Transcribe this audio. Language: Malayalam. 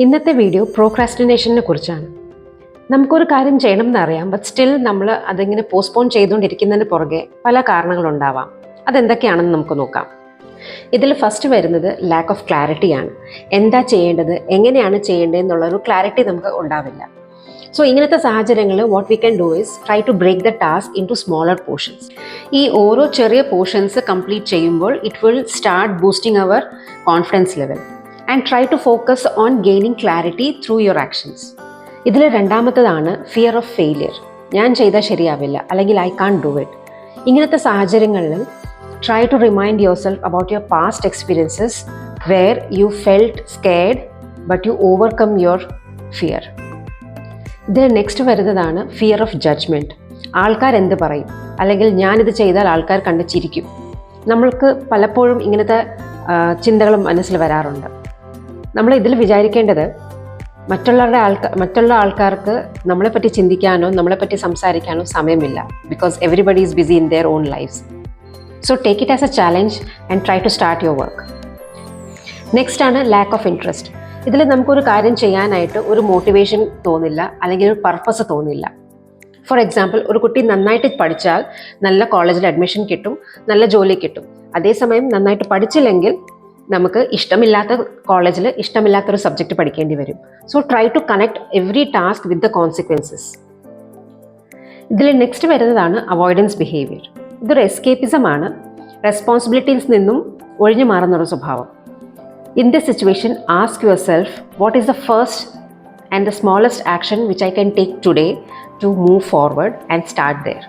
ഇന്നത്തെ വീഡിയോ പ്രോക്രാസ്റ്റിനേഷനെ കുറിച്ചാണ്. നമുക്കൊരു കാര്യം ചെയ്യണം എന്നറിയാം, ബട്ട് സ്റ്റിൽ നമ്മൾ അതിങ്ങനെ പോസ്റ്റ്പോൺ ചെയ്തുകൊണ്ടിരിക്കുന്നതിന് പുറകെ പല കാരണങ്ങളുണ്ടാവാം. അതെന്തൊക്കെയാണെന്ന് നമുക്ക് നോക്കാം. ഇതിൽ ഫസ്റ്റ് വരുന്നത് ലാക്ക് ഓഫ് ക്ലാരിറ്റിയാണ്. എന്താ ചെയ്യേണ്ടത്, എങ്ങനെയാണ് ചെയ്യേണ്ടതെന്നുള്ളൊരു ക്ലാരിറ്റി നമുക്ക് ഉണ്ടാവില്ല. സോ ഇങ്ങനത്തെ സാഹചര്യങ്ങളിൽ what we can do is try to break the task into smaller portions. ഈ ഓരോ ചെറിയ പോർഷൻസ് കംപ്ലീറ്റ് ചെയ്യുമ്പോൾ it will start boosting our confidence level and try to focus on gaining clarity through your actions. ഇതിൽ രണ്ടാമത്തതാണ് ഫിയർ ഓഫ് ഫെയിലിയർ. ഞാൻ ചെയ്താൽ ശരിയാവില്ല, അല്ലെങ്കിൽ ഐ കാൺ ഡു ഇറ്റ്. ഇങ്ങനത്തെ സാഹചര്യങ്ങളിൽ try to remind yourself about your past experiences where you felt scared but you overcome your fear. ഇത് നെക്സ്റ്റ് വരുന്നതാണ് ഫിയർ ഓഫ് ജഡ്ജ്മെൻറ്റ്. ആൾക്കാർ എന്ത് പറയും, അല്ലെങ്കിൽ ഞാനിത് ചെയ്താൽ ആൾക്കാർ കണ്ട് ചിരിക്കും. നമ്മൾക്ക് പലപ്പോഴും ഇങ്ങനത്തെ ചിന്തകൾ മനസ്സിൽ വരാറുണ്ട്. നമ്മൾ ഇതിൽ വിചാരിക്കേണ്ടത് മറ്റുള്ള ആൾക്കാർക്ക് നമ്മളെപ്പറ്റി ചിന്തിക്കാനോ നമ്മളെപ്പറ്റി സംസാരിക്കാനോ സമയമില്ല. Because everybody is busy in their own lives. So take it as a challenge and try to start your work. Next ആണ് ലാക്ക് ഓഫ് ഇൻട്രസ്റ്റ്. ഇതിൽ നമുക്കൊരു കാര്യം ചെയ്യാനായിട്ട് ഒരു മോട്ടിവേഷൻ തോന്നില്ല, അല്ലെങ്കിൽ ഒരു പർപ്പസ് തോന്നില്ല. ഫോർ എക്സാമ്പിൾ, ഒരു കുട്ടി നന്നായിട്ട് പഠിച്ചാൽ നല്ല കോളേജിൽ അഡ്മിഷൻ കിട്ടും, നല്ല ജോലി കിട്ടും. അതേസമയം നന്നായിട്ട് പഠിച്ചില്ലെങ്കിൽ നമുക്ക് ഇഷ്ടമില്ലാത്ത കോളേജിൽ ഇഷ്ടമില്ലാത്തൊരു സബ്ജക്റ്റ് പഠിക്കേണ്ടി വരും. So try to connect every task with the consequences. ഇതിൽ നെക്സ്റ്റ് വരുന്നതാണ് അവോയ്ഡൻസ് ബിഹേവിയർ. ഇതൊരു എസ്കേപ്പിസമാണ്, റെസ്പോൺസിബിലിറ്റീസ് നിന്നും ഒഴിഞ്ഞു മാറുന്നൊരു സ്വഭാവം. In this situation, ask yourself, what is the first and the smallest action which I can take today to move forward and start there?